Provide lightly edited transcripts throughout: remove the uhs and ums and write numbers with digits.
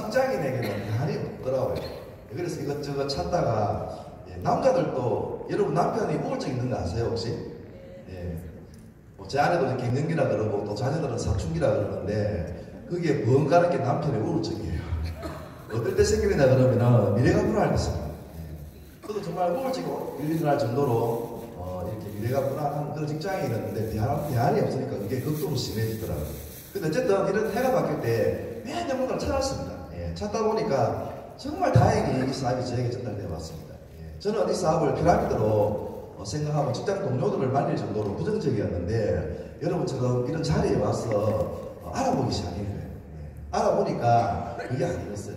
직장인에게는 대안이 없더라고요. 그래서 이것저것 찾다가 남자들도 여러분 남편이 우울증 있는 거 아세요 혹시? 제 아내도 갱년기라 그러고 또 자녀들은 사춘기라 그러는데 그게 뭔가는 게 남편의 우울증이에요. 어떨 때 생기느냐 그러면은 미래가 불안할 때 생겨요. 저도 정말 우울증이 일어날 정도로 이렇게 미래가 불안한 그런 직장이 있는데 대안이 없으니까 그게 극도로 심해지더라고요. 근데 어쨌든 이런 해가 바뀔 때 매년 뭔가를 찾았습니다. 찾다 보니까 정말 다행히 이 사업이 저에게 전달되어 왔습니다. 저는 이 사업을 피라미드로 생각하고 직장 동료들을 말릴 정도로 부정적이었는데 여러분처럼 이런 자리에 와서 알아보기 시작한 거예요. 알아보니까 그게 아니었어요.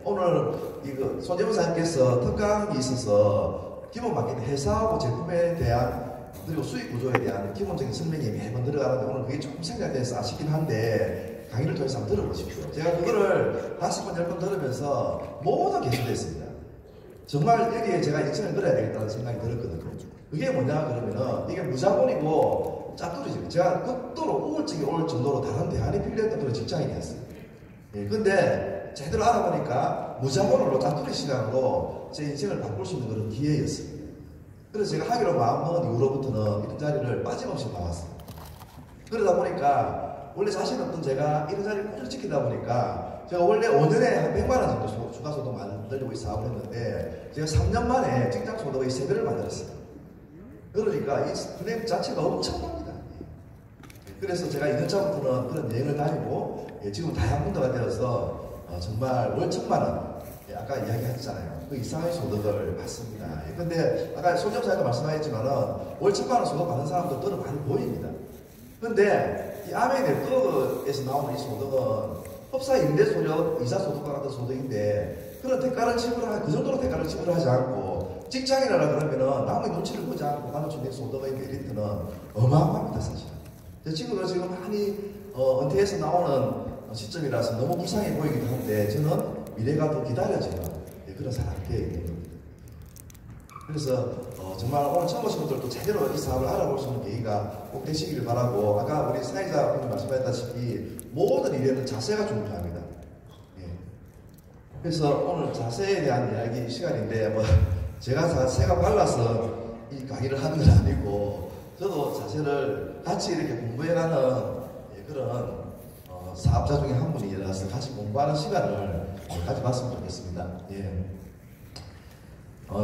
오늘 이거 손재무사님께서 특강이 있어서 기본 마케팅 회사하고 제품에 대한 그리고 수익 구조에 대한 기본적인 설명이 매번 들어가는데 오늘 그게 조금 생략돼서 아쉽긴 한데 강의를 통해서 한번 들어보십시오. 제가 그거를 5번, 10번 들으면서 모두 개선됐습니다. 정말 여기에 제가 인생을 걸어야 되겠다는 생각이 들었거든요. 그게 뭐냐 그러면은 이게 무자본이고 짭돌이죠. 제가 극도로 우울증이 올 정도로 다른 대안이 필요했던 그런 직장인이었어요. 근데 제대로 알아보니까 무자본으로 짭돌이 시간으로 제 인생을 바꿀 수 있는 그런 기회였어요. 그래서 제가 하기로 마음먹은 이후로부터는 이런 자리를 빠짐없이 나왔어요. 그러다 보니까 원래 자신 없던 제가 이런 자리를 꾸준히 지키다 보니까 제가 원래 5년에 한 100만 원 정도 주가소득 만들려고 이 사업을 했는데 제가 3년 만에 직장 소득의 3배를 만들었어요. 그러니까 이 플레임 자체가 엄청납니다. 그래서 제가 2년차부터는 그런 여행을 다니고 지금 다이아몬드가 되어서 정말 월 1,000만 원 아까 이야기했잖아요. 그 이상의 소득을 받습니다. 근데 아까 손정사님도 말씀하셨지만은 월 1,000만 원 소득 받는 사람들은 많이 보입니다. 근데 이 아메 네트워크에서 나오는 이 소득은 법사 임대 소득, 이자 소득과 같은 소득인데 그런 대가를 지불하지 그 정도로 대가를 지불하지 않고 직장이라 그러면은 남의 눈치를 보지 않고 받을 수 있는 소득의 메리트는 어마어마합니다 사실. 제 친구들 지금 많이 은퇴해서 나오는 시점이라서 너무 불쌍해 보이기도 한데 저는 미래가 더 기다려지는 그런 사람께 있는 겁니다. 그래서 정말 오늘 처음 오신 분들도 제대로 이 사업을 알아볼 수 있는 계기가 꼭 되시길 바라고 아까 우리 사회자 분이 말씀하셨다시피 모든 일에는 자세가 중요합니다. 그래서 오늘 자세에 대한 이야기 시간인데 뭐 제가 자세가 빨라서 이 강의를 하는 건 아니고 저도 자세를 같이 이렇게 공부해가는 그런 사업자 중에 한 분이라서 같이 공부하는 시간을 가져봤으면 좋겠습니다.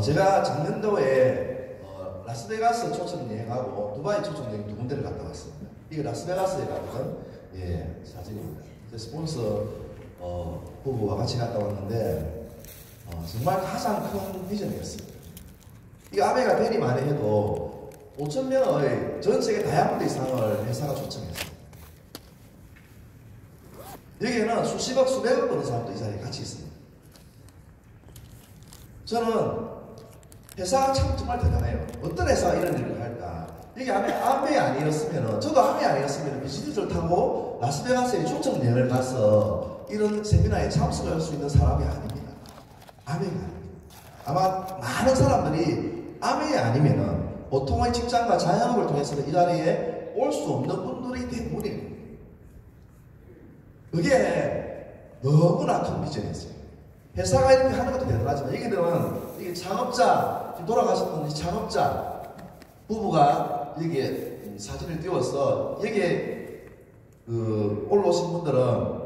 제가 작년도에 라스베가스 초청 여행하고 두바이 초청 여행 두 군데를 갔다 왔습니다. 이게 라스베가스에 갔던 사진입니다. 스폰서 부부와 같이 갔다 왔는데 정말 가장 큰 비전이었습니다. 이 아베가 대리만 해도 5,000명의 전 세계 다이아몬드 이상을 회사가 초청했습니다. 여기에는 수십억, 수백억 버는 사람도 이 자리에 같이 있습니다. 저는 회사가 참 정말 대단해요. 어떤 회사가 이런 일을 할까? 이게 아메 아니었으면, 저도 아메 아니었으면 비즈니스를 타고 라스베가스에 초청 여행을 가서 이런 세미나에 참석할 수 있는 사람이 아닙니다. 아메가 아닙니다. 아마 많은 사람들이 아메 아니면은 보통의 직장과 자영업을 통해서는 이 자리에 올 수 없는 분들이 대부분입니다. 그게 너무나 큰 비전이었어요. 회사가 이렇게 하는 것도 대단하지만 여기는 이게 창업자, 돌아가셨던 이 창업자 부부가 여기에 사진을 띄워서 여기에 올라오신 분들은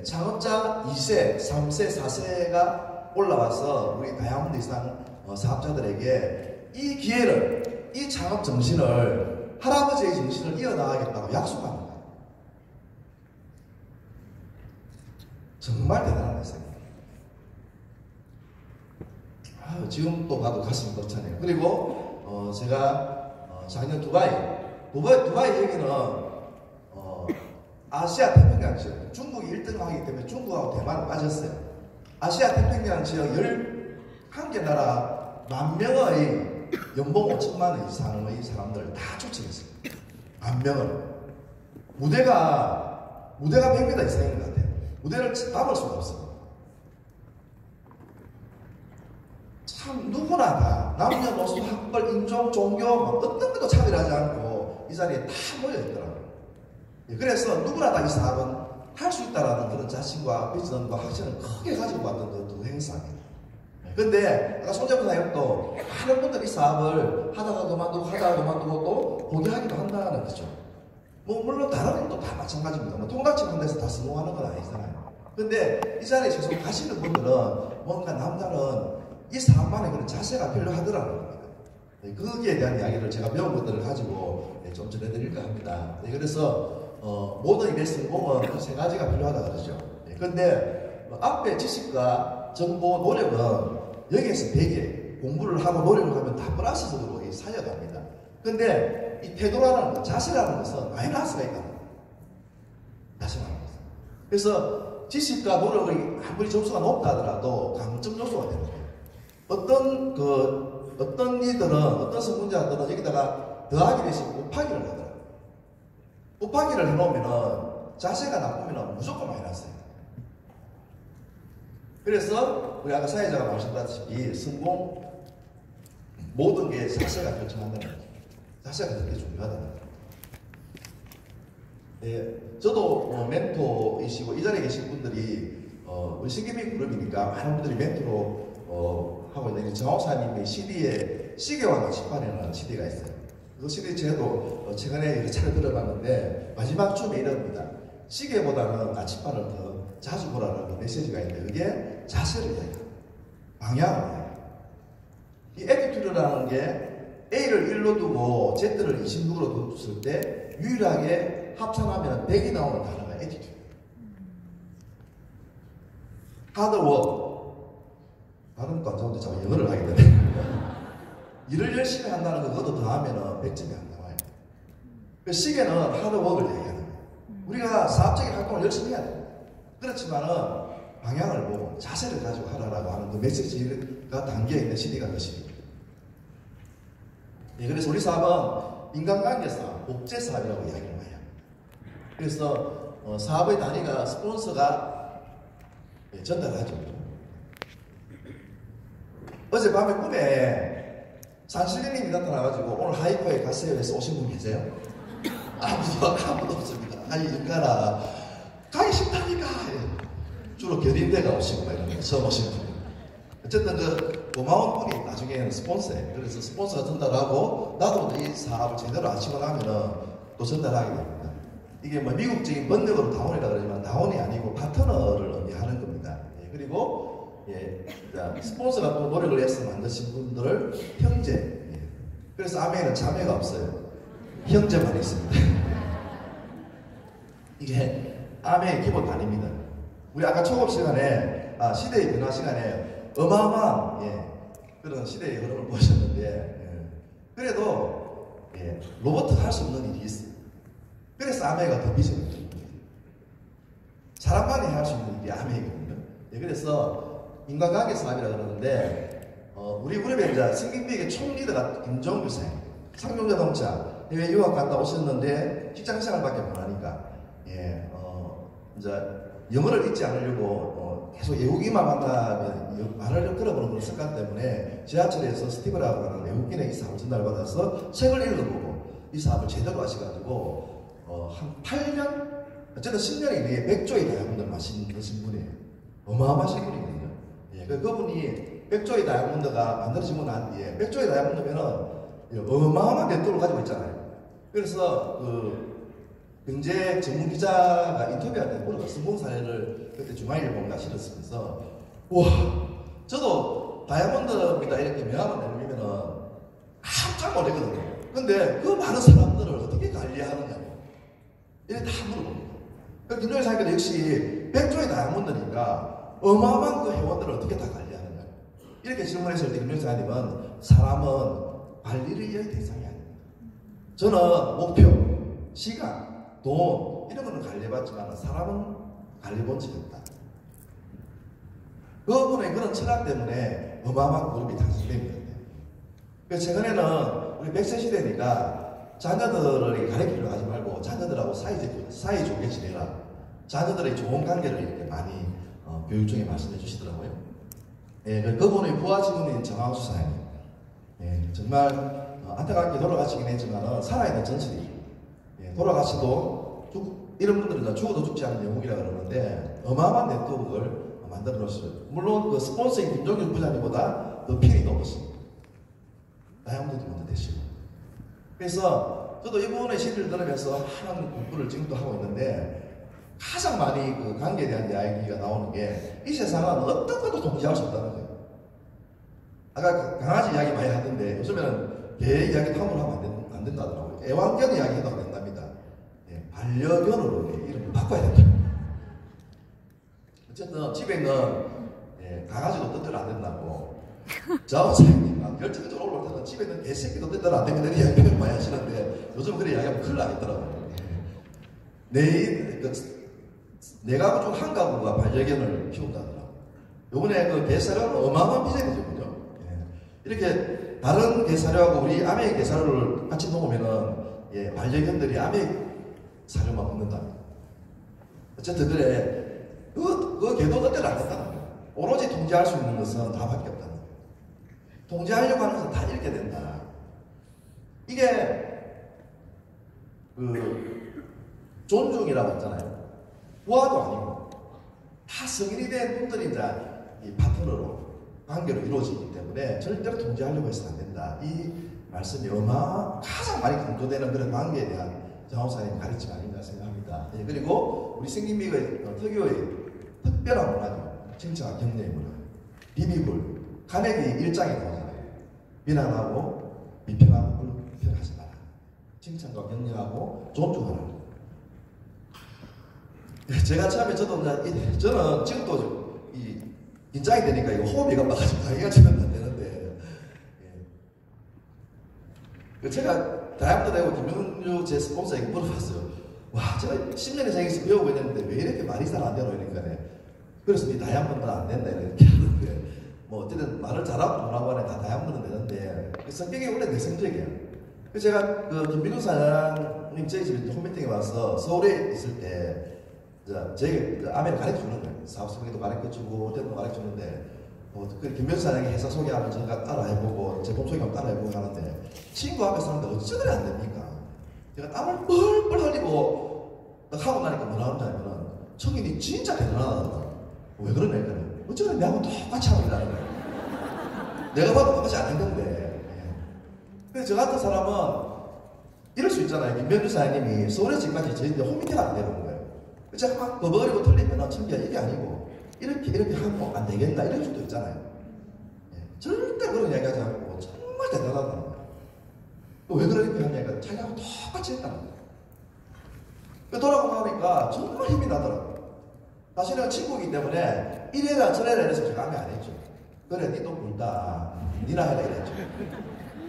창업자 2세, 3세, 4세가 올라와서 우리 다이아몬드 이상 사업자들에게 이 기회를, 이 창업 정신을, 할아버지의 정신을 이어나가겠다고 약속합니다. 정말 대단한 회사입니다. 지금 또 봐도 가슴이 벅차네요. 그리고 제가 작년 두바이 여기는 아시아 태평양 지역, 중국이 1등을 하기 때문에 중국하고 대만은 빠졌어요. 아시아 태평양 지역 11개 나라 10,000명의 연봉 5,000만 원 이상의 사람들 다 초청했어요. 10,000명을. 무대가 100m 이상인 것 같아요. 무대를 담을 수가 없습니다. 참 누구나 다 남녀노소 학벌 인종 종교 어떤 것도 차별하지 않고 이 자리에 다 모여 있더라고요. 그래서 누구나 다 이 사업은 할 수 있다라는 그런 자신과 비전과 확신을 크게 가지고 왔던 두 행사입니다. 근데 아까 손잡은 사역도 많은 분들이 이 사업을 하다가 그만두고 또 포기하기도 한다는 거죠. 뭐 물론 다른 일도 다 마찬가지입니다. 뭐 통닭집 한 데서 다 성공하는 건 아니잖아요. 근데 이 자리에 계속 가시는 분들은 뭔가 남다른 이 사업만의 그런 자세가 필요하더라는 겁니다. 거기에 대한 이야기를 제가 배운 것들을 가지고 좀 전해드릴까 합니다. 그래서 모든 일의 성공은 그 세 가지가 필요하다 그러죠. 근데 앞에 지식과 정보, 노력은 여기에서 100개 공부를 하고 노력을 하면 다 플러스적으로 살려갑니다. 근데 이 태도라는 것, 자세라는 것은 마이너스가 있다. 자세라는 것은. 그래서 지식과 노력이 아무리 점수가 높다 하더라도 강점 요소가 되는 거예요. 어떤 이들은, 어떤 성공자들은 여기다가 더하기 대신 곱하기를 하더라고요. 곱하기를 해놓으면은 자세가 나쁘면 무조건 마이너스예요. 그래서 우리 아까 사회자가 말씀드렸다시피 성공 모든 게 자세가 결정한다는 거죠. 자세가 되게 중요하다는 거죠. 예, 저도 멘토이시고 이 자리에 계신 분들이 우리 신기미 그룹이니까 많은 분들이 멘토로 하고 있는 정옥사님의 CD에 시계와 나침반이라는 CD가 있어요. 그 CD 저도 최근에 여러 차례 들어봤는데 마지막 쯤에 이럽니다. 시계보다는 나침반을 더 자주 보라는 메시지가 있는데 그게 자세를 이야기해요. 방향을 이야기해요. 이 애티튜드라는 게 A를 1로 두고 Z를 26으로 뒀을 때 유일하게 합산하면 100이 나오는 단어가 애티튜드. 하드워크. 발음 안 좋은데 제가 영어를 하게 되네. 일을 열심히 한다는 거 그것도 더하면 100점이 안 나와요. 그 시계는 하드워크를 얘기하는 거예요. 우리가 사업적인 활동을 열심히 해야 돼요. 그렇지만은 방향을 보고 자세를 가지고 하라라고 하는 그 메시지가 담겨있는 CD가 그 CD입니다. 예, 그래서 우리 사업은 인간관계 사업, 복제 사업이라고 이야기를 많이 합니다. 그래서 사업의 단위가 스폰서가 전달하죠. 어젯밤에 꿈에 산실리님이 나타나가지고 오늘 하이퍼에 가세요 해서 오신 분 계세요? 아무도 없습니다. 아니 인가라 가기 싫다니까. 주로 견인대가 오시고 막 이런 거 처음 오신 분. 어쨌든 그 고마운 분이 나중에는 스폰서예요. 그래서 스폰서가 전달하고 나도 이 사업을 제대로 아시고 나면은 또 전달하게 됩니다. 이게 뭐 미국적인 번역으로 다운이라 그러지만 다운이 아니고 파트너를 의미하는 겁니다. 예, 그리고 스폰서가 또 노력을 해서 만드신 분들을 형제. 예. 그래서 아메에는 자매가 없어요. 형제만 있습니다. 이게 아메의 기본 단위입니다. 우리 아까 초급 시간에 시대의 변화 시간에 어마어마한 그런 시대의 흐름을 보셨는데 그래도 로봇가 할 수 없는 일이 있어요. 그래서 아메가 더 비전을 줍니다. 사람만이 할 수 있는 일이 아메이거든요. 그래서 인간관계 사업이라 그러는데 우리 그룹에 이제 승객비의 총리더가 김종규 쌤, 상용자동차 해외 유학 갔다 오셨는데 직장생활밖에 못하니까 이제 영어를 잊지 않으려고 계속 외국인만 만나면 말을 끌어보는 그런 습관 때문에 지하철에서 스티브라고 하는 외국인의 이 사업을 전달받아서 책을 읽어보고 이 사업을 제대로 하셔가지고 한 8년 어쨌든 10년 이내에 100조의 다이아몬드를 마신 분이에요. 어마어마하신 분이거든요. 그분이 100조의 다이아몬드가 만들어지고 난 뒤에 100조의 다이아몬드면은 어마어마한 네트워크를 가지고 있잖아요. 그래서 경제 전문 기자가 인터뷰할 때 물어봐 성공 사례를 그때 중앙일보인가 실었으면서 와 저도 다이아몬드입니다 이렇게 명함을 내밀면은 깜짝 놀랐거든요. 근데 그 많은 사람들을 어떻게 관리하느냐고 이렇게 다 물어봅니다. 그럼 김종인 사님께도 역시 100조의 다이아몬드니까 어마어마한 그 회원들을 어떻게 다 관리하느냐 이렇게 질문했을 때 김종인 사님은 사람은 관리를 위한 대상이 아닙니다. 저는 목표, 시간, 돈 이런 거는 관리해봤지만 사람은 관리해본 적이 없다. 그분의 그런 철학 때문에 어마어마한 그룹이 탄생됩니다. 그래서 최근에는 우리 100세 시대니까 자녀들을 가르치려고 하지 말고 자녀들하고 사이좋게 지내라. 자녀들의 좋은 관계를 이렇게 많이 교육 중에 말씀해 주시더라고요. 그분의 부하 직원인 정황수 사장님. 정말 안타깝게 돌아가시긴 했지만 살아있는 전설이죠. 돌아가시도 이런 분들은 죽어도 죽지 않는 영웅이라고 그러는데 어마어마한 네트워크를 만들어 놓았어요. 물론 그 스폰서인 김종균 부장님보다 더 필이 높았습니다. 다이아몬드 먼저 되시고. 그래서 저도 이번에 시리를 들으면서 하는 공부를 지금도 하고 있는데 가장 많이 그 관계에 대한 이야기가 나오는 게 이 세상은 어떤 것도 통제할 수 없다는 거예요. 아까 강아지 이야기 많이 하던데 요즘에는 개 이야기도 함부로 하면 안 된다더라고요. 애완견 이야기 해도 안 된답니다. 예, 반려견으로 이름을 바꿔야 된다. 어쨌든 집에 있는 강아지도 뜻대로 안 된다고 자원사님 열정이 좀 올라올 때는 집에 있는 개새끼도 뜻대로 안 되는 이야기를 많이 하시는데 요즘 그런 이야기하면 큰일 나겠더라고요. 네 가구 중 한 가구가 반려견을 키운다더라고요. 요번에 그 개사료는 어마어마한 비전이죠. 그죠? 이렇게 다른 개사료하고 우리 아메 개사료를 같이 놓으면은 반려견들이 아메 사료만 먹는다. 어쨌든 그래 그 개도 뜻대로 안 된다는 거예요. 오로지 통제할 수 있는 것은 다밖에 없다는 거예요. 통제하려고 하는 것은 다 잃게 된다. 이게 그 존중이라고 했잖아요. 부하도 아니고 다 성인이 된 분들이 이제 이 파트너로 관계로 이루어지기 때문에 절대로 통제하려고 해서는 안 된다. 이 말씀이 가장 많이 강조되는 그런 관계에 대한 장호사님 가르침 아닌가 생각합니다. 그리고 우리 승김미의 특유의 특별한 문화죠. 칭찬과 격려의 문화. 비비불. 간액이 일장에 나오잖아요. 비난하고 비평하고 불평하지 마라. 칭찬과 격려하고 존중하라. 제가 처음에 저는 지금도 긴장이 되니까 이거 호흡이 가빠가지고 강의가 지금 안 되는데 제가 다이아몬드 내고 김영주 제 스폰서에게 물어봤어요. 와 제가 10년의 생에서 배우고 있는데 왜 이렇게 말이 잘 안 되노 이러니까 그래서 이 다이아몬드 안 된다 이렇게 하는데 뭐 어쨌든 말을 잘하고 뭐라고 하네 다 다이아몬드는 되는데 성격이 원래 내성적이에요. 그래서 제가 그 김민우 사장님 저희 집에 홈미팅에 와서 서울에 있을 때 저에게 아메를 가르쳐주는 거예요. 사업 설계도 가르쳐주고 어쨌든 가르쳐주는데 그 김명수 사장이 회사 소개하면 제가 따라해보고 제품 소개하면 따라해보고 하는데 친구 앞에서 하는데 어쩌면 안 됩니까? 제가 땀을 뻘뻘 흘리고 딱 하고 나니까 뭐라 하냐면은 청인이 진짜 대단하다. 왜 그러냐 그래. 어쩌면 내하고 똑같이 하고 있다는 거예요. 내가 봐도 똑같이 안 했는데. 그래서 저 같은 사람은 이럴 수 있잖아요. 김명수 사장님이 서울에서 지금까지 저희한테 홈미팅을 안 되는 거예요. 제가 막 버벅거리고 틀리면 청기야 이게 아니고 이렇게 하면 안 되겠다 이럴 수도 있잖아요. 절대 그런 이야기 하지 않고 정말 대단하다는 거예요. 왜 그렇게 하냐니까 자기하고 똑같이 했다는 거예요. 돌아보고 나니까 정말 힘이 나더라고요. 사실은 친구이기 때문에 이래라 저래라 해서 제가 하면 안 했죠. 그래 니도 굴다 니나 해라 이랬죠.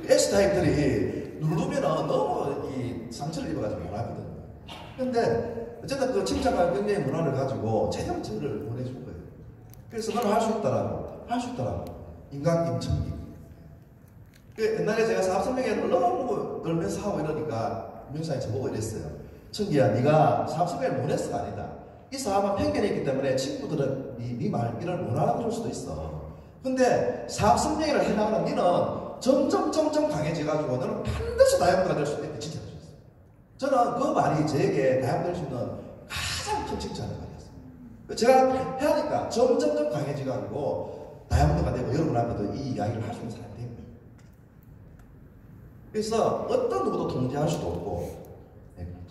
S타입들이 누르면 너무 이 상처를 입어가지고 못하거든요. 근데 어쨌든 그 칭찬과 격려의 문화를 가지고 제대로 저를 보내준 거예요. 그래서 너는 할 수 있다라고. 인간 김청기. 옛날에 제가 사업설명회를 너무 놀면서 하고 이러니까 명사에 저보고 이랬어요. 청기야, 네가 사업설명회를 못했어가 아니다. 이 사업은 편견이 있기 때문에 친구들은 네 말 이런 못 알아들을 수도 있어. 근데 사업설명회를 해나가는 니는 점점 강해져가지고 너는 반드시 다이아몬드가 될 수 있다. 진짜. 저는 그 말이 저에게 다이아몬드 될 수 있는 가장 큰 칭찬의 말이었어요. 제가 해야니까 점점 강해져가지고 다이아몬드가 되고 여러분 앞에도 이 이야기를 할 수 있는 사람이 된 거예요. 그래서 어떤 누구도 통제할 수도 없고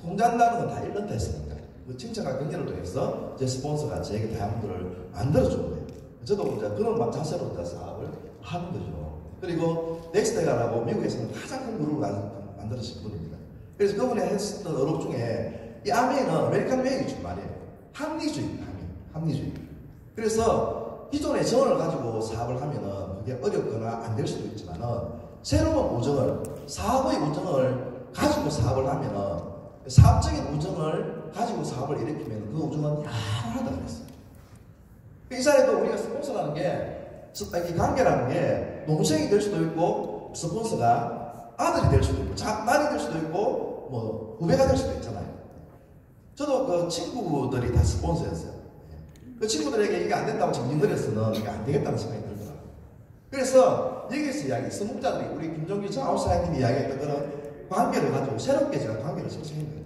통제한다는 건 다 잃는다 했으니까 그 칭찬과 격려를 통해서 제 스폰서가 저에게 다이아몬드를 만들어준 거예요. 저도 이제 그런 자세로 사업을 하는 거죠. 그리고 넥스테가라고 미국에서는 가장 큰 그룹을 만들어진 분입니다. 그래서 그분이 했었던 어록 중에 이 아메는 아메리칸 웨이이죠 말이에요. 합리주의. 그래서 기존의 정을 가지고 사업을 하면은 그게 어렵거나 안 될 수도 있지만은 새로운 우정을 사업의 우정을 가지고 사업을 하면은 사업적인 우정을 가지고 사업을 일으키면 그 우정은 영원하다 그랬어요. 이 사회도 우리가 스폰서라는 게 이 관계라는 게 동생이 될 수도 있고 스폰서가 아들이 될 수도 있고 딸이 될 수도 있고 뭐 후배가 될 수도 있잖아요. 저도 그 친구들이 다 스폰서였어요. 그 친구들에게 이게 안 된다고 징징거렸으면 이게 안 되겠다는 생각이 들더라고요. 그래서 여기서 이야기 성목자들이 우리 김종규 장하우사님이 이야기했던 그런 관계를 가지고 새롭게 제가 관계를 설정한 거예요.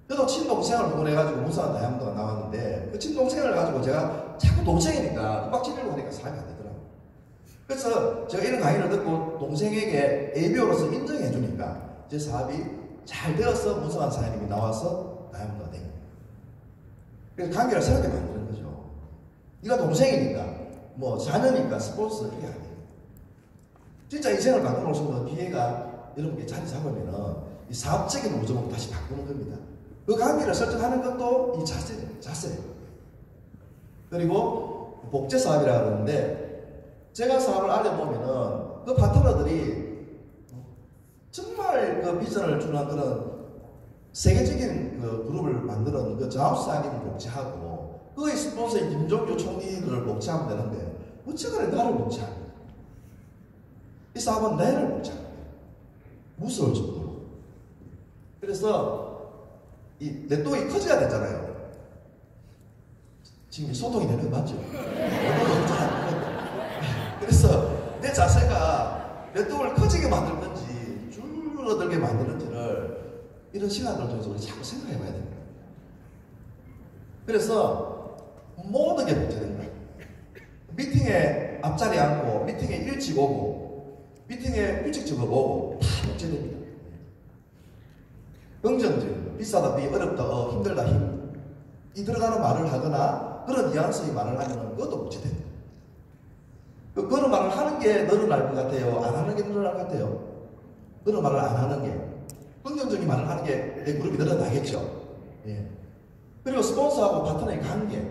저도 친동생을 후원해가지고 무사한 다이아몬드가 나왔는데 그 친동생을 가지고 제가 자꾸 동생이니까 빡치려고 하니까 사람이 안 되더라고요. 그래서 제가 이런 강의를 듣고 동생에게 ABO로서 인정해 주니까 제 사업이 잘 되어서 무사한 사장님이 나와서 다이아몬드가 된 거예요. 그래서 관계를 새롭게 만드는 거죠. 네가 동생이니까 뭐 자녀니까 스폰서 이게 아니에요. 진짜 인생을 바꿔놓을 수 있는 기회가 여러분께 자리 잡으면은 이 사업적인 우정으로 다시 바꾸는 겁니다. 그 관계를 설정하는 것도 이 자세예요. 그리고 복제 사업이라 그러는데 제가 사업을 알려보면은 그 파트너들이 정말 그 비전을 주는 그런 세계적인 그 그룹을 만드는 그 자우스아님을 복제하고 그의 스폰서인 김종규 총리를 복제하면 되는데 어쩌거나 나를 복제합니다. 이 사업은 나를 복제합니다. 무서울 정도로. 그래서 이 네트워크가 커져야 되잖아요. 지금 소통이 되는 거 맞죠? 그래서 내 자세가 네트워크를 커지게 만들 건지 줄어들게 만드는지를 이런 시간을 통해서 우리 자꾸 생각해 봐야 됩니다. 그래서 모든 게 복제된 거예요. 미팅에 앞자리 앉고 미팅에 일찍 오고 미팅에 일찍 적어보고 다 복제됩니다. 긍정적, 비싸다, 비, 어렵다, 힘들다, 힘. 이 들어가는 말을 하거나 그런 뉘앙스의 말을 하면 그것도 복제됩니다. 그런 말을 하는 게 늘어날 것 같아요? 안 하는 게 늘어날 것 같아요? 그런 말을 안 하는 게. 긍정적인 말을 하는 게 내 그룹이 늘어나겠죠. 예. 그리고 스폰서하고 파트너의 관계.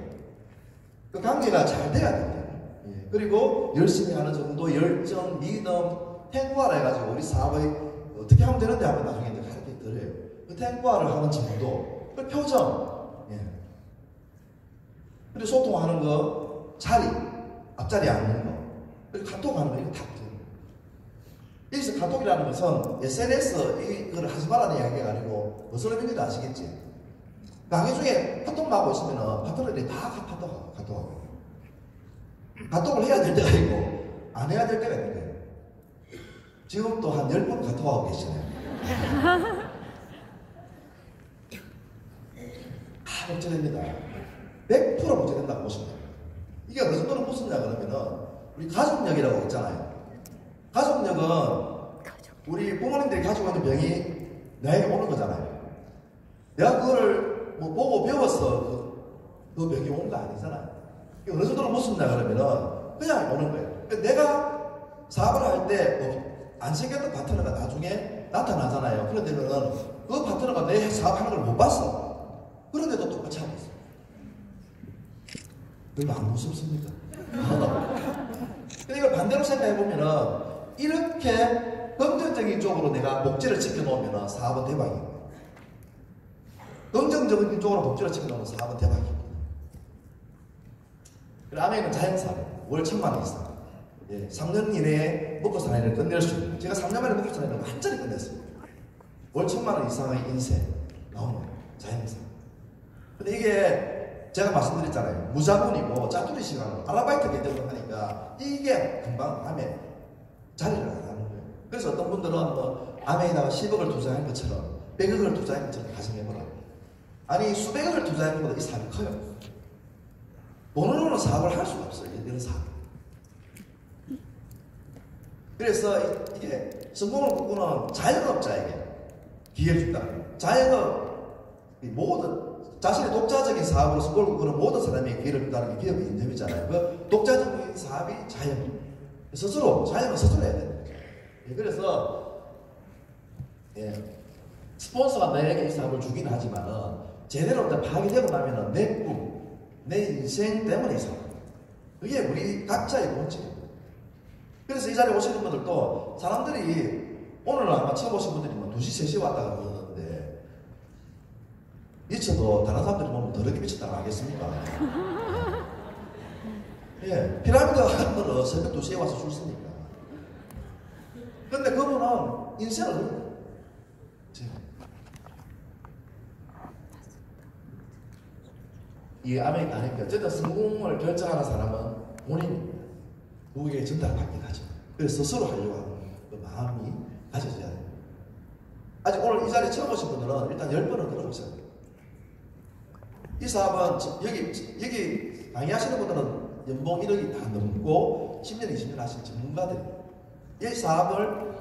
그 관계가 잘 돼야 됩니다. 예. 그리고 열심히 하는 정도, 열정, 믿음, 탱구하라 해가지고 우리 사업의 어떻게 하면 되는데 하면 나중에 이제 가르쳐 드려요. 그 탱구화를 하는 정도, 그 표정, 예. 그리고 소통하는 거, 자리, 앞자리에 앉는 거, 그리고 카톡하는 거, 이거 다 붙어요. 여기서 카톡이라는 것은 SNS 이걸 하지 말라는 이야기가 아니고 무슨 의미인지 아시겠지? 강의 중에 카톡만 하고 있으면 파트너들이 다 카톡하고 카톡을 해야 될 때가 있고 안 해야 될 때가 있는 거예요. 지금 또 한 10번 카톡하고 계시네요. 다 복제됩니다. 100% 복제된다고 보시면 돼요. 이게 어느 정도로 무슨냐 그러면은 우리 가족력이라고 있잖아요. 가족력은 우리 부모님들이 가지고 있는 병이 나에게 오는 거잖아요. 내가 그걸 뭐 보고 배워서 그 병이 오는 거 아니잖아요. 이게 어느 정도로 무슨냐 그러면은 그냥 오는 거예요. 내가 사업을 할 때 안 생겼던 파트너가 나중에 나타나잖아요. 그런데는 그 파트너가 내 사업하는 걸 못 봤어. 그런데도 똑같이 하고 있어. 별로 안 무섭습니까? 근데 이걸 반대로 생각해보면은 이렇게 긍정적인 쪽으로 내가 복제를 시켜놓으면 사업은 대박입니다. 긍정적인 쪽으로 복제를 시켜놓으면 사업은 대박입니다. 아메이는 자연사업이에요. 월 1,000만 원 이상. 예, 3년 이내에 먹고 사는 일을 끝낼 수 있는. 제가 3년 만에 먹고 사는 일을 완전히 끝냈어요. 월 1,000만 원 이상의 인생 나오는 자연사. 근데 이게 제가 말씀드렸잖아요. 무자본이고 짜투리 시간으로 아르바이트 개념을 하니까 이게 금방 암에 자리를 안 하는 거예요. 그래서 어떤 분들은 뭐 암에다가 10억을 투자한 것처럼 100억을 투자한 것처럼 가정해보라. 아니 수백억을 투자한 것보다 이 사업이 커요. 돈으로는 사업을 할 수가 없어요. 이런 사업. 그래서 이게 성공을 꿈꾸는 자영업자에게 기회를 준다. 자영업 모든 자신의 독자적인 사업으로 성공을 꿈꾸는 모든 사람에게 기회를 준다는 게 기업의 인점이잖아요. 그 독자적인 사업이 자영업. 스스로 자영업을 스스로 해야 되는 거죠. 그래서 스폰서가 나에게 이 사업을 주긴 하지만은 제대로 파악이 되고 나면은 내 꿈, 내 인생 때문에 이 사업. 그게 우리 각자의 본질입니다. 그래서 이 자리에 오시는 분들도 사람들이 오늘 아마 처음 오신 분들이 뭐 2시, 3시에 왔다고 그러는데 미쳐도 다른 사람들이 보면 더럽게 미쳤다고 하겠습니까? 예, 피라미드 하는 거는 새벽 2시에 와서 줄 서니까. 근데 그분은 인생을 이 아메리카 아닙니까? 어쨌든 성공을 결정하는 사람은 본인입니다. 누구에게 전달을 받긴 하죠. 그래서 스스로 하려고 하는 그 마음이 가져져야 됩니다. 아직 오늘 이 자리에 처음 오신 분들은 일단 10번은 들어보셔야 돼요. 이 사업은 여기 강의하시는 분들은 연봉 1억이 다 넘고 10년, 20년 하신 전문가들이에요. 이 사업을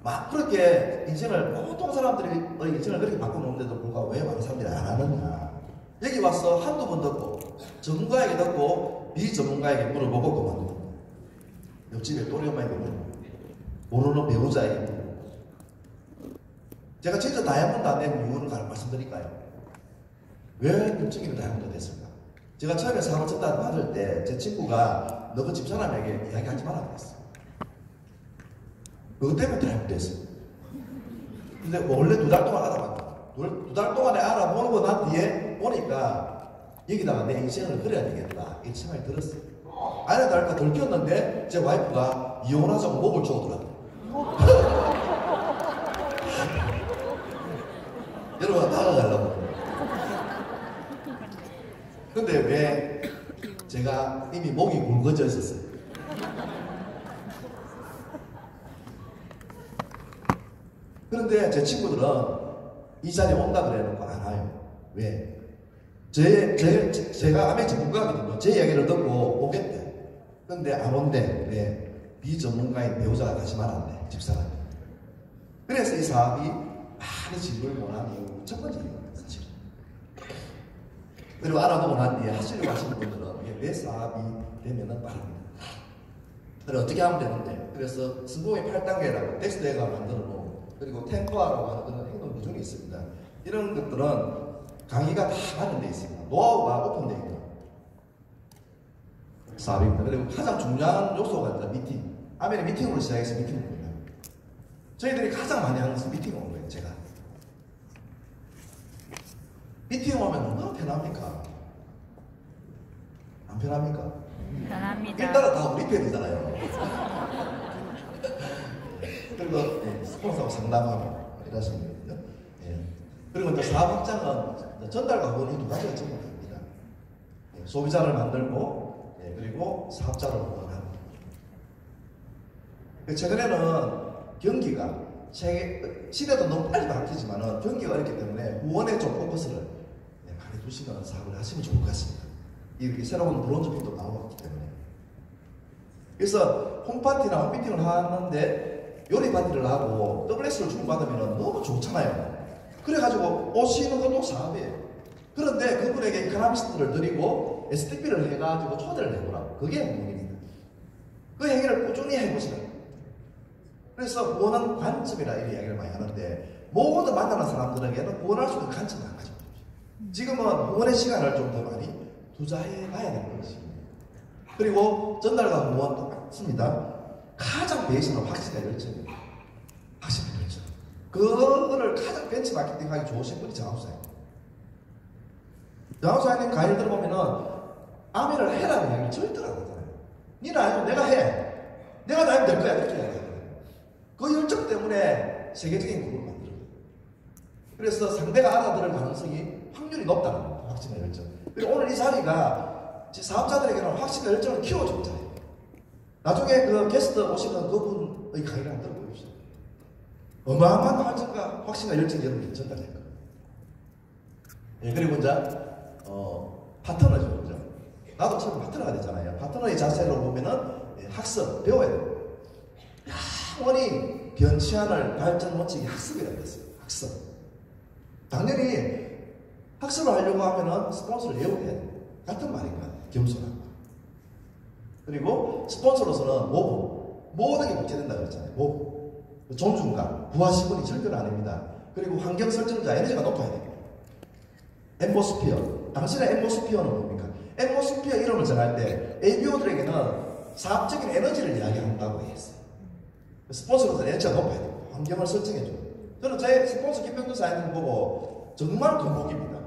막 그렇게 인생을 보통 사람들이 인생을 그렇게 바꿔놓는데도 불구하고 왜 많은 사람들이 안 하느냐. 여기 와서 한두 번 듣고 전문가에게 듣고 비전문가에게 물어보고 그만둡니다. 옆집에 또래 엄마에게 물어보고 모르는 배우자에게 물어보고. 제가 진짜 다이아몬드 안 된 이유는 말씀드릴까요? 왜 급증기로 다이아몬드 됐을까? 제가 처음에 사업 전달 받을 때 제 친구가 너 그 집사람에게 이야기하지 마라 그랬어. 그것 때문에 다이아몬드 됐어. 근데 원래 2달 동안 알아봤다. 2달 동안에 알아보고 난 뒤에 보니까 여기다가 내 인생을 그려야 되겠다. 이 생각이 들었어요. 아니 달까 덜 키웠는데 제 와이프가 이혼하자고 목을 쪼더라고요. 여러분 나가가려고. 근데 왜 제가 이미 목이 굵어져 있었어요. 그런데 제 친구들은 이 자리에 온다 그래 놓고 안 와요. 왜? 제가 암의 전문가거든요. 제 이야기를 듣고 오겠대. 근데 안 온대. 왜? 비전문가인 배우자가 다시 말한대. 집사람이. 그래서 이 사업이 많은 진로를 원하는 이유 첫 번째 이유예요. 사실. 그리고 알아보고 난 뒤에 하시려고 하시는 분들은 내 사업이 되면은 빠릅니다. 그래서 어떻게 하면 되는데? 그래서 성공의 8단계라고 텍스트가 만들어 놓은 그리고 탱커라고 하는 그런 행동 기준이 있습니다. 이런 것들은 강의가 다 마련되어 있습니다. 노하우가 오픈되어 있다. 사업입니다. 그리고 가장 중요한 요소가 있다. 미팅. 아멘의 미팅으로 시작해서 미팅을 합니다. 저희들이 가장 많이 하는 것은 미팅 오는 거예요. 제가. 미팅 오면 얼마나 편합니까? 안 편합니까? 편합니다. 일단은 다 우리 편이잖아요. 그리고 스폰서하고 상담하고 이러시면 됩니다. 그리고 이제 사업 확장은 전달과 후원이 두 가지가 전부입니다. 소비자를 만들고 그리고 사업자를 후원하는. 최근에는 경기가 시대도 너무 빨리 바뀌지만은 경기가 어렵기 때문에 후원에 좀 포커스를 많이 두시는 사업을 하시면 좋을 것 같습니다. 이렇게 새로운 브론즈핀도 나오기 때문에. 그래서 홈파티나 홈미팅을 하는데 요리 파티를 하고 WS를 주고받으면 너무 좋잖아요. 그래가지고 오시는 것도 사업이에요. 그런데 그분에게 이카나미스트를 드리고 STP를 해가지고 초대를 해보라고. 그게 행동입니다. 그 행위를 꾸준히 해보시라고. 그래서 후원은 관점이라 이런 이야기를 많이 하는데 모든 만나는 사람들에게는 후원할 수 있는 관점을 안 가지고 있죠. 지금은 후원의 시간을 좀 더 많이 투자해 봐야 되는 것입니다. 그리고 전달과 후원도 맞습니다. 가장 베이스는 확신의 열정입니다. 확신의 열정. 그거를 가장 벤치마케팅하기 좋으신 분이 장학사입니다. 장학사님 강의를 들어보면은 아멘을 해라는 이야기를 절대 안 하잖아요. 니는 아니고 내가 해. 내가 다 하면 될 거야. 이렇게 이야기하거든요. 그 열정 때문에 세계적인 그룹을 만들어요. 그래서 상대가 알아들을 가능성이 확률이 높다는 겁니다. 확신의 열정. 그리고 오늘 이 자리가 사업자들에게는 확신의 열정을 키워준 자리예요. 나중에 그 게스트 오시는 그분의 강의를 한번 들어보십시오. 어마어마한 활성과 확신과 열정이 여러분께 전달될 거예요. 그리고 이제 파트너죠. 그죠? 나도 처음 파트너가 됐잖아요. 파트너의 자세로 보면은 학습, 배워야 돼요. 영원히 변치 않을 발전 원칙이 학습이라고 했어요. 학습. 당연히 학습을 하려고 하면은 스폰서를 외워야 돼요. 같은 말인가? 겸손한 거. 그리고 스폰서로서는 모든 게 복제된다고 그랬잖아요. 존중감, 부하시군이 절대로 아닙니다. 그리고 환경 설정자, 에너지가 높아야 됩니다. 엠보스피어. 당신의 엠보스피어는 뭡니까? 엠보스피어 이름을 정할 때 ABO들에게는 사업적인 에너지를 이야기한다고 했어요. 스폰서로서 에너지가 높아야 돼요. 환경을 설정해줘요. 저는 제 스폰서 김병준 사장님 보고 정말 감동입니다.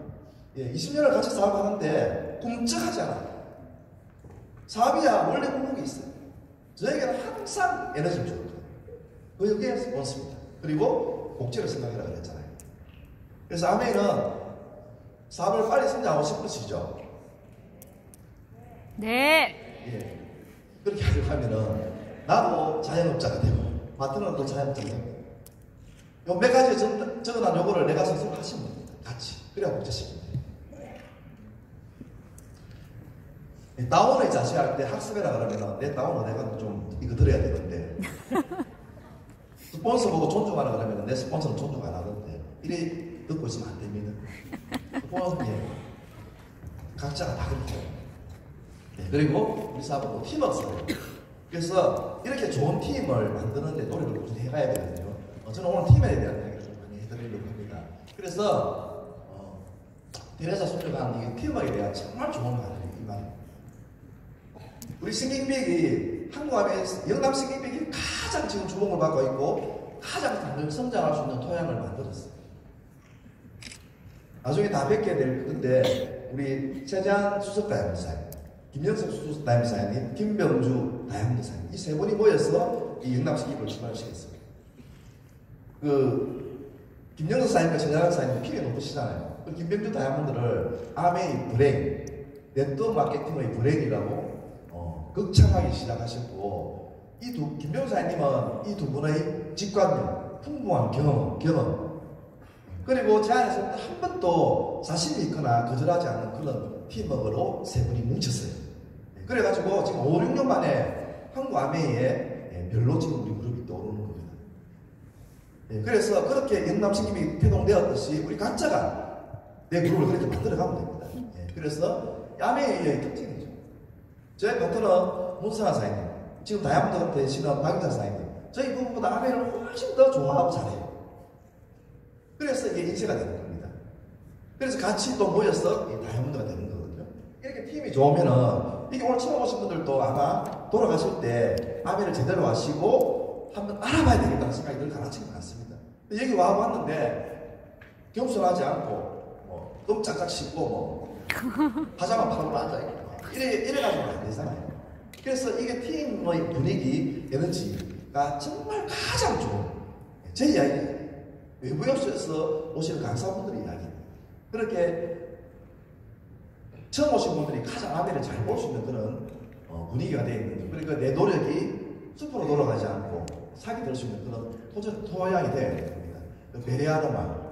20년을 같이 사업하는데 꿈쩍하지 않아요. 사업이야 원래 목록이 있어요. 저에게는 항상 에너지를 줘요. 그게 스폰서입니다. 그리고 복지를 생각해라 그랬잖아요. 그래서 아멘은 사업을 빨리 성장하고 싶으시죠? 네. 그렇게 하려고 하면은 나도 자영업자가 되고 파트너도 자영업자가 되고 요 몇 가지 적어놓은 요거를 내가 스스로 하시면 됩니다. 같이. 그래야 복제시킵니다. 다운을 자시할 때 학습해라 그러면 내 다운을 내가 좀 이거 들어야 되는데 스폰서 보고 존중하라 그러면 내 스폰서는 존중 안 하는데 이래 듣고 있으면 안 됩니다. 스폰서님 각자가 다 그렇죠. 네, 그리고 우리 사업은 팀워크예요. 그래서 이렇게 좋은 팀을 만드는데 노력을 꾸준히 해가야 되거든요. 저는 오늘 팀에 대한 이야기를 좀 많이 해드리려고 합니다. 그래서 테레사 소녀가 이 팀워크에 대한 정말 좋은 말이에요. 이 말. 우리 신경백이 한국화면에서 영남 신경백이 가장 지금 주목을 받고 있고 가장 당근 성장할 수 있는 토양을 만들었어요. 나중에 다 뵙게 될 건데 우리 최재한 수석다이아몬드사님, 김영석 수석다이아몬드사님, 김병주 다이아몬드사님 이 세 분이 모여서 이 영남 신경백을 출발시켰습니다. 김영석 사님과 최재한 사님은 피가 높으시잖아요. 김병주 다이아몬드를 아메이 브레인, 네트워크 마케팅의 브레인이라고 극찬하기 시작하셨고 김병주 사님은 이 두 분의 직관력, 풍부한 경험 그리고 제 안에서 한 번도 자신이 있거나 거절하지 않는 그런 팀워크로 세 분이 뭉쳤어요. 그래가지고 지금 5, 6년 만에 한국 아메이에 별로 지금 우리 그룹이 떠오르는 겁니다. 그래서 그렇게 영남신김이 태동되었듯이 우리 각자가 내 그룹을 그렇게 만들어가면 됩니다. 그래서 아메이의 특징이죠. 저희 파트너 문상아 사장님, 지금 다이아몬드 되시는 박인자 사장님, 저희 부부보다 아메이를 훨씬 더 좋아하고 잘해요. 그래서 이게 인쇄가 되는 겁니다. 그래서 같이 또 모여서 다이아몬드가 되는 거거든요. 이렇게 팀이 좋으면은 이게 오늘 처음 오신 분들도 아마 돌아가실 때 아메이를 제대로 아시고 한번 알아봐야 되겠다는 생각이 늘 가라앉힌 것 같습니다. 여기 와봤는데 겸손하지 않고 너무 짝짝 씹고 파자마 파고 앉아있고 이래가지고는 안 되잖아요. 그래서 이게 팀의 분위기, 에너지가 정말 가장 좋은 제 이야기예요. 외부에서 오시는 강사분들의 이야기입니다. 그렇게 처음 오신 분들이 가장 아메이를 잘 볼 수 있는 그런 분위기가 되어 있는 거죠. 그러니까 내 노력이 숲으로 돌아가지 않고 사기 될 수 있는 그런 토양이 되어야 됩니다. 배려하는 말.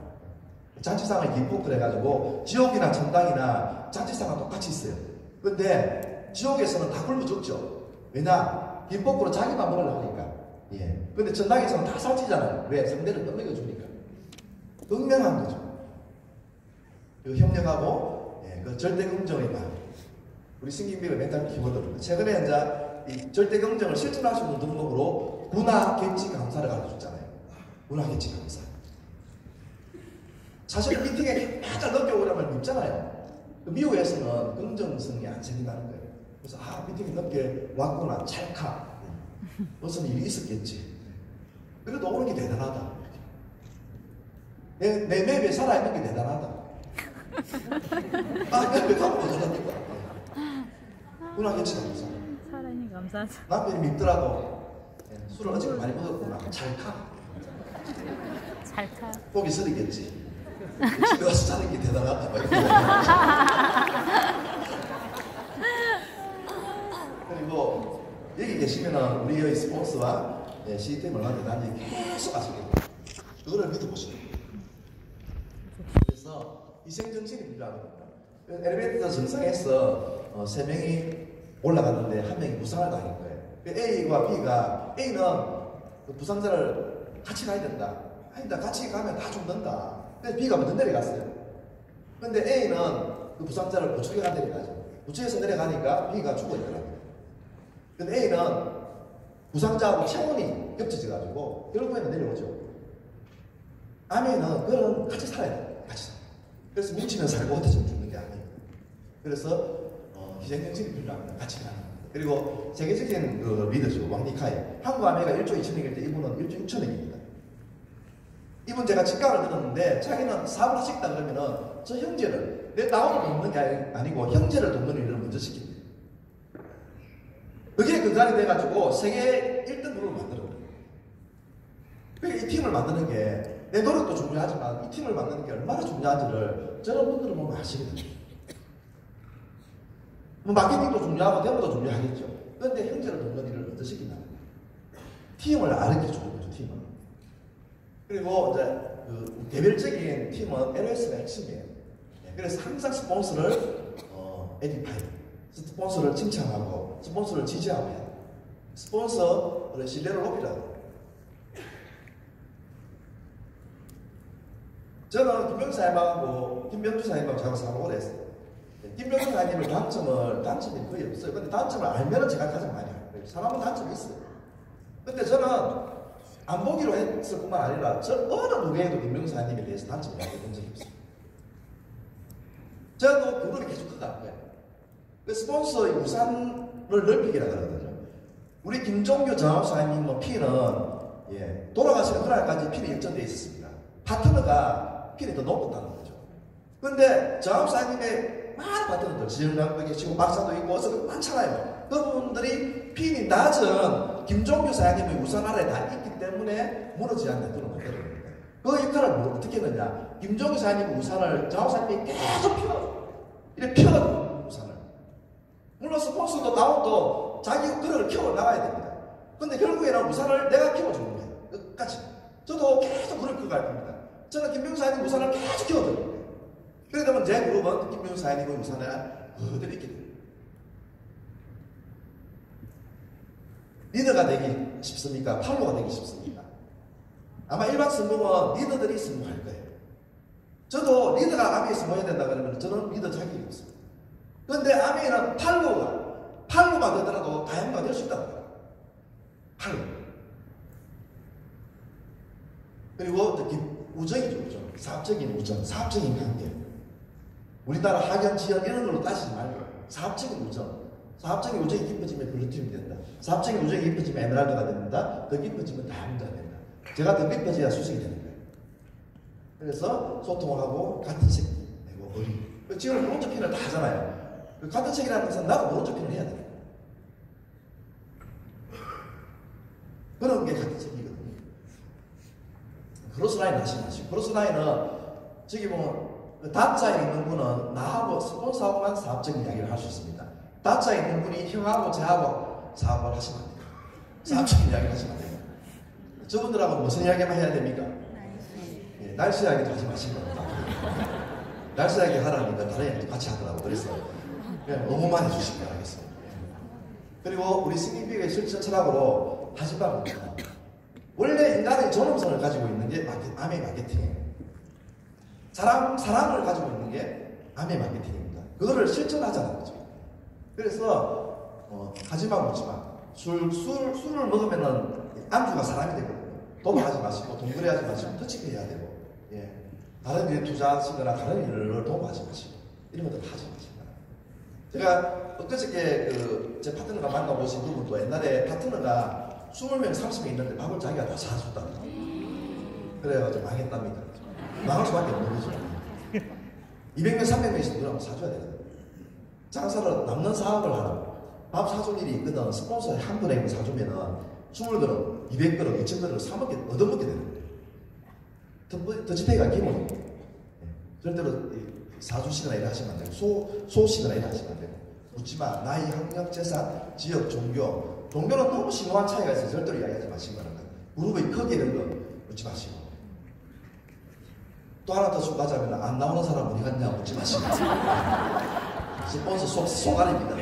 자취상을 기폭을 해가지고 지옥이나 천당이나 자취상과 똑같이 있어요. 근데 지옥에서는 다 굶어 죽죠. 왜냐? 김포크로 자기만 먹으려고 하니까. 예. 근데 천당에서는 다 살찌잖아요. 왜? 성대를 떠먹여 주니까. 극명한 거죠. 그 협력하고, 그 절대 긍정의 말. 우리 신김비가 멘탈 키워드. 최근에 이제 이 절대 긍정을 실천할 수 있는 등록으로 문화 객지 감사를 가르쳐줬잖아요. 문화 객지 감사. 사실 미팅에 약간 늦게 오려면 밉잖아요. 미국에서는 긍정성이 안 생긴다는 거예요. 그래서 미팅이 늦게 왔구나, 찰칵. 무슨 일이 있었겠지. 그래도 오는 게 대단하다. 내 맵에 살아있는 게 대단하다. 맵에 가면 대단합니다. 문화겠지, 감사. 사랑이 감사하죠. 남편이 밉더라도 술을 어제 많이 먹었구나, 찰칵. 찰칵. 속이 쓰리겠지. 집에 와서 자는 게 대단하다. 그리고 여기 계시면은 우리의 스폰서와 시스템을 하는데 나는 계속 아시겠고 그거를 믿어보시는 거예요. 그래서 희생정신이 필요합니다. 엘리베이터 정상에서 3명이 올라갔는데 한 명이 부상을 당한 거예요. A와 B가 A는 그 부상자를 같이 가야 된다. 아니다, 같이 가면 다 죽는다. 그래서 B가 먼저 내려갔어요. 근데 A는 그 부상자를 구축에가 내려가죠. 구축에서 내려가니까 B가 죽어있더라고요. 근데 A는 부상자하고 체온이 겹쳐져가지고 결국에는 내려오죠. 아메이는 그런 같이 살아야 돼요. 같이 살아요. 그래서 뭉치면 살고 흩어지면 죽는 게 아니에요. 그래서 희생정신이 필요합니다. 같이 가는 겁니다. 그리고 세계적인 그 리더죠. 왕니카이. 한국 아메이가 1조 2천억일 때 이분은 1조 6천억입니다. 이분 제가 직감을 들었는데 자기는 사업을 하시겠다 그러면은 저 형제를 내 나오를 돕는 게 아니고 형제를 돕는 일을 먼저 시킵니다. 그게 그 자리 돼가지고 세계 1등 그룹을 만드는 거예요. 그러니까 이 팀을 만드는 게 내 노력도 중요하지만 이 팀을 만드는 게 얼마나 중요한지를 저런 분들은 보면 아시거든요. 뭐 마케팅도 중요하고 데모도 중요하겠죠. 그런데 형제를 돕는 일을 먼저 시킨다. 팀을 아르켜주는 거죠. 팀을. 그리고 이제 그 개별적인 팀은 LOS가 핵심이에요. 그래서 항상 스폰서를 에디파이, 스폰서를 칭찬하고 스폰서를 지지하고 해야 돼. 스폰서의 신뢰를 높이라고. 저는 김병주 사장님하고 김병주 사장님하고 저하고 사고를 했어요. 김병주 사장님을 단점이 거의 없어요. 근데 단점을 알면은 제가 가장 많이 알아요. 사람은 단점이 있어요. 근데 저는 안 보기로 했을 뿐만 아니라 저 어느 누구에도 김병주 사장님에 대해서 단점을 말해본 적이 없어요. 저도 그거를 계속 그거 거예요. 그 스폰서의 우산을 넓히기라 그러거든요. 우리 김종규 장학사님 피는 돌아가시는 그날까지 필이 역전되어 있었습니다. 파트너가 필이 더 높았다는 거죠. 근데 장학사님의 많은 파트너들, 지영감도 계시고 박사도 있고 어서 많잖아요. 그분들이 필이 낮은 김종규 사장님의 우산 아래 다 있기 때문에 무너지지 않는 그런 것들입니다. 그 역할을 어떻게 했느냐? 김종규 사장님 우산을 장학사님이 계속 이렇게 펴 우산을. 물론 스폰서도 다운도 자기 그릇을 키워 나가야 됩니다. 근데 결국에는 우산을 내가 키워주는 거예요. 끝까지. 저도 계속 그릇을 키워갈 겁니다. 저는 김병주 사장님 우산을 계속 키워드릴 거예요. 그러다 보면 제 그룹은 김병주 사장님의 우산을 그대로 있게 됩니다. 리더가 되기 쉽습니까? 팔로가 되기 쉽습니까? 아마 일반 승무원 리더들이 승무할 거예요. 저도 리더가 아미에 승무해야 된다 그러면 저는 리더 자격이 없습니다. 그런데 아미에는 팔로가 되더라도 다양화가 될 수 있다고 해요. 팔로. 그리고 특히 우정이죠, 우정. 사업적인 우정, 사업적인 관계. 우리나라 학연, 지연 이런 걸로 따지지 말고 사업적인 우정. 사업적인 우정이 깊어지면 블루팀이 된다. 사업적인 우정이 깊어지면 에메랄드가 됩니다. 더 깊어지면 다이아몬드가 된다. 제가 더 깊어져야 수식이 되는 거예요. 그래서 소통하고 같은 색 내고 어리. 지금 모른 척 피를 다 하잖아요. 같은 책이라는 것은 나도 모른 척 피를 해야 돼요. 그런 게 같은 책이거든요. 크로스라인 하시 마시고. 크로스라인은 저기 보면 다자에 있는 분은 나하고 스폰서하고만 사업적인 이야기를 할 수 있습니다. 다자에 있는 분이 형하고 저하고 사업을 하시면 안 돼요. 사업적인 이야기를 하시면 안 돼요. 저분들하고 무슨 이야기만 해야 됩니까? 날씨 이야기도 하지 마시고. 날씨 이야기 하라니까 다른 이야기도 같이 하더라고. 그래서 그냥 너무만 해주시면 알겠습니다. 그리고 우리 승인비의 실천 철학으로 하지 말고 원래 인간의 존엄성을 가지고 있는 게 암의 마케팅이에요. 사랑을 가지고 있는 게 암의 마케팅입니다. 그거를 실천하자는 거죠. 그래서 하지마 묻지마. 술을 먹으면은 안주가 사람이 되거든요. 도박하지 마시고 동거래하지 마시고 터치해야 되고 다른 일에 투자하시거나 다른 일을 도모하지 마시고 이런 것들 하지 마시고. 제가 엊그저께 제 파트너가 만나보신 분도 옛날에 파트너가 20명, 30명 있는데 밥을 자기가 다 사줬다. 그래가지고 망했답니다. 망할 수밖에 없는 거죠. 200명, 300명 있으면 누구라고 사줘야 되거든요. 장사를 남는 사업을 하라고. 밥 사줄 일이 있거든. 스폰서에 한 분에 사주면은 20그릇, 200그릇, 2000그릇을 사먹게, 얻어먹게 되는 거예요. 더치페이가 기본이고. 절대로 사주시거나 이래 하시면 안 되고, 소시거나 이래 하시면 안 되고. 묻지마. 나이, 학력, 재산, 지역, 종교. 종교는 너무 심오한 차이가 있어서 절대로 이야기하지 마시기 바랍니다. 그룹의 크기 이런 거 묻지 마시고. 또 하나 더 추가하자면 안 나오는 사람 어디 갔냐 묻지 마시고. 스폰서 속알입니다.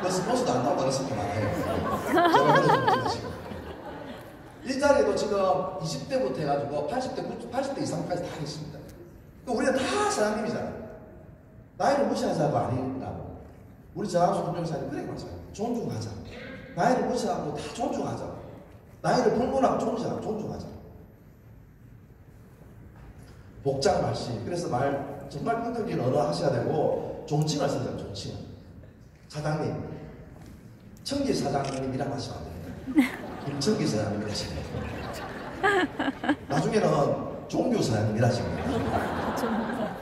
그 스폰서도 안 나온다는 스폰 많아요. 제가 묻지 마시고. 이 자리에도 지금 20대부터 해가지고 80대 이상까지 다 계십니다. 우리는 다 사장님이잖아요. 나이를 무시하자고 아니라고. 우리 저하고 김종사님 그래 맞아요. 존중하자. 나이를 무시하고 다 존중하자. 나이를 불문하고 존중하자. 복장 말씨. 그래서 정말 평균적인 언어 하셔야 되고 존칭을 쓰자. 존칭. 사장님. 청기 사장님이라 하시면 안 됩니다. 김청기 사장님이라 하시면 됩니다. 나중에는 종교 사장님이라 하시면 됩니다.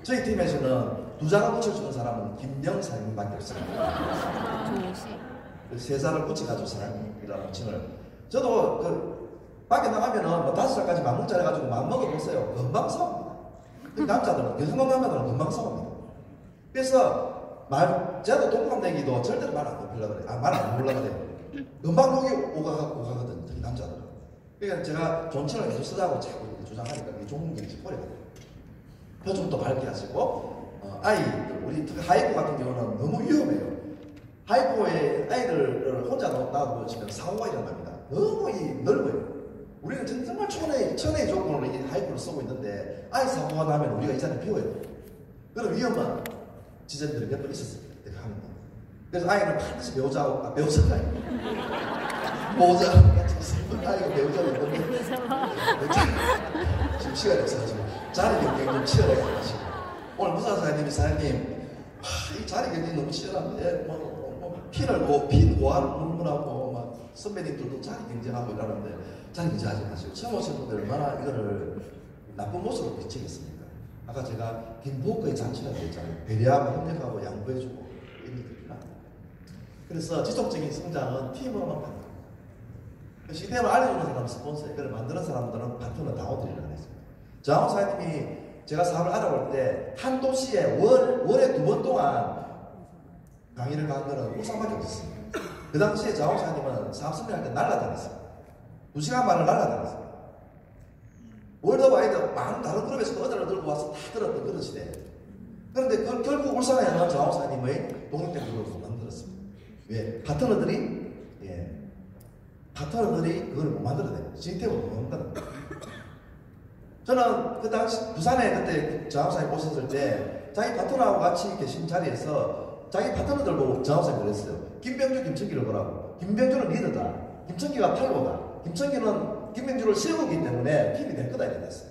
저희 팀에서는 두 자를 붙여주는 사람은 김영 사장님밖에 없습니다. 세 자를 붙여가지고 사장님이라는 칭을. 저도 밖에 나가면은 5살까지 맘먹자 해가지고 맘먹어보세요. 금방 싸웁니다. 남자들은, 여성 남자들은 금방 싸웁니다. 그래서 제가 동감 내기도 절대로 말 안 해보려고 그래. 말 안 해보려고 그래. 금방 여기 오가거든, 특히 남자들은. 그러니까 제가 존칭을 계속 쓰자고 자꾸 주장하니까 이게 좋은 게 꼬리가 돼요. 표정도 밝게 하시고, 아이들, 우리 특히 하이포 같은 경우는 너무 위험해요. 하이포에 아이를 혼자 놔두시면 사고가 일어납니다. 너무 넓어요. 우리는 정말 천혜의 조건으로 이 하이포를 쓰고 있는데 아이 사고가 나면 우리가 이 자리를 비워야 돼요. 그런 위험한 지점들이 몇 번 있었습니다. 그래서 아이는 반드시 배우자가 아이가 배우자가 있는데 지금 시간이 없어가지고 자리 경쟁이 좀 치열하게 하시고 오늘 무사사님이 사장님 이 자리 경쟁이 너무 치열한데 핀 고하를 물문하고 막 선배님들도 자리 경쟁하고 이러는데 자리 경쟁하지 마시고 처음 오신 분들 얼마나 이거를 나쁜 모습으로 비치겠습니까? 아까 제가 김부호의 장치라고 했잖아요. 배려하고 협력하고 양보해주고 이런 것들이나 그래서 지속적인 성장은 팀으로만 가능합니다. 시스템을 알려주는 사람은 스폰서예요. 그걸 만드는 사람들은 파트너 다운들이라고 했습니다. 장호 사장님이 제가 사업을 알아볼 때 한 도시에 월에 2번 동안 강의를 간 거는 울산밖에 없었습니다. 그 당시에 장호 사장님은 사업 설명할 때 날라다녔어요. 2시간 반을 날라다녔어요. 월드와이드 많은 다른 그룹에서 어디를 들고 와서 다 들었던 그런 시대예요. 그런데 결국 울산에 있는 장호 사장님의 독립된 그룹을 만들었습니다. 왜? 파트너들이 그걸 못 만들어내요. 시스템을 못 만들어내요. 저는 그 당시 부산에 그때 장학사님 오셨을 때 자기 파트너하고 같이 계신 자리에서 자기 파트너들 보고 장학사님 그랬어요. 김병주, 김천기를 보라고. 김병주는 리더다. 김천기가 팔로다. 김천기는 김병주를 세우기 때문에 팀이 될 거다 이랬어요.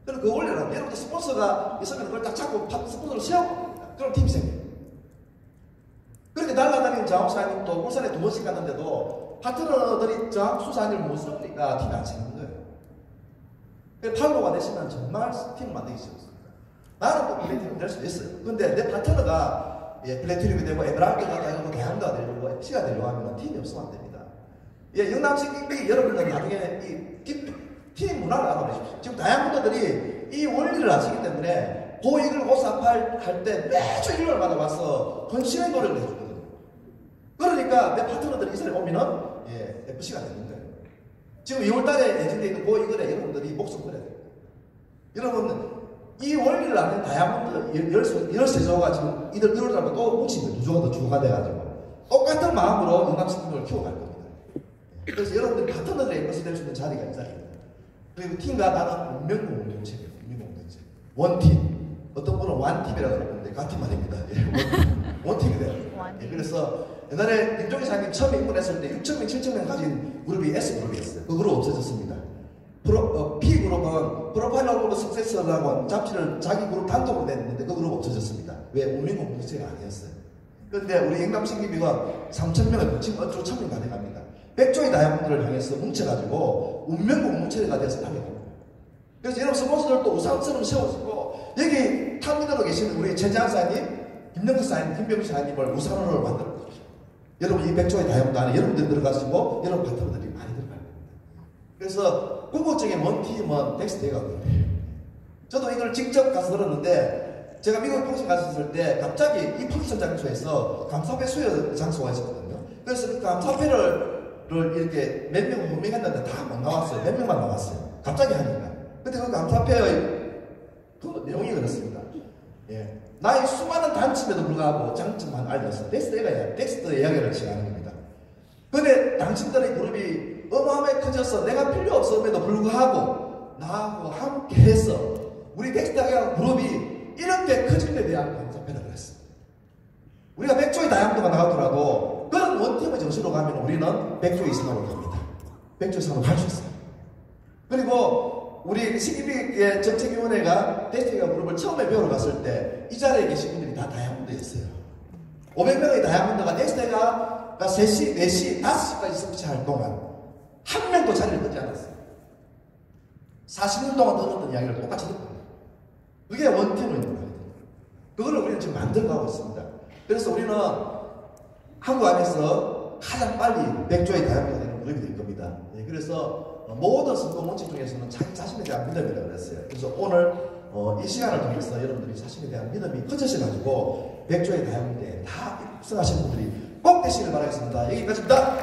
그럼 그 원리는 예로부터 스폰서가 있으면 그걸 딱 잡고 스폰서를 세우고 그럼 팀이 생겨요. 그렇게 날아다니는 장학사님도 울산에 2번씩 갔는데도 파트너들이 장수사님을 못 쓰니까 팀이 안 생긴 거예요. 팔로가 되시면 정말 팀을 만들기 쉽습니다. 나는 또 플래티넘이 될 수도 있어요. 근데 내 파트너가 플래티넘이 되고 에메랄드가 되고 대한가 되고 FC가 되려고 하면 팀이 없으면 안 됩니다. 영남식 여러분들 나중에 팀 문화를 알아보십시오. 지금 다양분들이 이 원리를 아시기 때문에 고1을 고3 할 때 매주 일요일마다 와서 헌신의 노력을 해주거든요. 그러니까 내 파트너들이 이 자리에 오면은 FC가 되는 거예요. 지금 2월달에 예정되어 있는 고2글에 여러분들이 목숨 걸어야 돼요. 여러분 이 원리를 아는 다이아몬드 13조가 지금 1월달부터 또 뭉치면 2조가 더 추가가 돼가지고 똑같은 마음으로 영감식품을 키워갈 겁니다. 그래서 여러분들 파트너들의 것이 될 수 있는 자리가 이 자리입니다. 그리고 팀과 나는 운명공동체예요. 운명공동체. 원팀. 어떤 분은 완팀이라고 그러는데 같은 말입니다. 원팀이 돼요. 그래서 옛날에 김종희 사장님 처음 입문했을 때 6,000명, 7,000명 가진 그룹이 S그룹이었어요. 그 그룹 없어졌습니다. P그룹은 프로파일 오브 석세스라고 잡지를 자기 그룹 단독으로 냈는데 그 그룹 없어졌습니다. 왜? 운명공동체가 아니었어요. 그런데 우리 영감신기비가 3,000명을 지금 어쩌고 1,000명 가져갑니다. 백조의 다이아몬드를 향해서 뭉쳐가지고 운명공동체가 돼서 달려갑니다. 그래서 여러분 스폰서들도 우상처럼 세워지고 여기 탑리더로 계시는 우리 최재한 사장님, 김영수 사장님, 김병수 사장님을 우상으로 만들어 주십시오. 여러분 이 백조의 다이아몬드 안에 여러분들 들어가시고 여러분 파트너들이 많이 들어갈 겁니다. 그래서 궁극적인 원팀은 텍스트가 그래요. 저도 이걸 직접 가서 들었는데 제가 미국 통신 갔었을 때 갑자기 이 펑션 장소에서 감사회 수요 장소가 있었거든요. 그래서 그 감사회를 이렇게 몇 명 호명했는데 다 못 나왔어요. 몇 명만 나왔어요. 갑자기 하니까. 근데 그 감사회의 그 내용이 그렇습니다. 나의 수많은 단점에도 불구하고 장점만 알려서 텍스트 이야기를 시작하는 겁니다. 근데 당신들의 그룹이 어마어마하게 커져서 내가 필요 없음에도 불구하고 나하고 함께 해서 우리 텍스트 그룹이 이렇게 커진 데 대한 감사패를 그랬습니다. 우리가 100조의 다이아몬드가 나오더라도 그런 원팀의 정신으로 가면 우리는 100조 이상으로 갑니다. 100조 이상으로 갈 수 있어요. 그리고 우리 신기비의 정책위원회가 텍스트가 그룹을 처음에 배우러 갔을 때 이 자리에 계신 분들이 다 다이아몬드였어요. 500명의 다이아몬드가 텍스트가 3시, 4시, 5시까지 서비스할 동안 한 명도 자리를 뜨지 않았어요. 40년 동안 들었던 이야기를 똑같이 듣고 그게 원팀을 있는 거예요. 그거를 우리는 지금 만들어가고 있습니다. 그래서 우리는 한국 안에서 가장 빨리 100조의 다이아몬드가 되는 그룹이 될 겁니다. 그래서 모든 성공 원칙 중에서는 자기 자신에 대한 믿음이라고 그랬어요. 그래서 오늘 이 시간을 통해서 여러분들이 자신에 대한 믿음이 커지셔가지고 100조의 다이아몬드에 다 입성하시는 분들이 꼭 되시길 바라겠습니다. 여기까지입니다.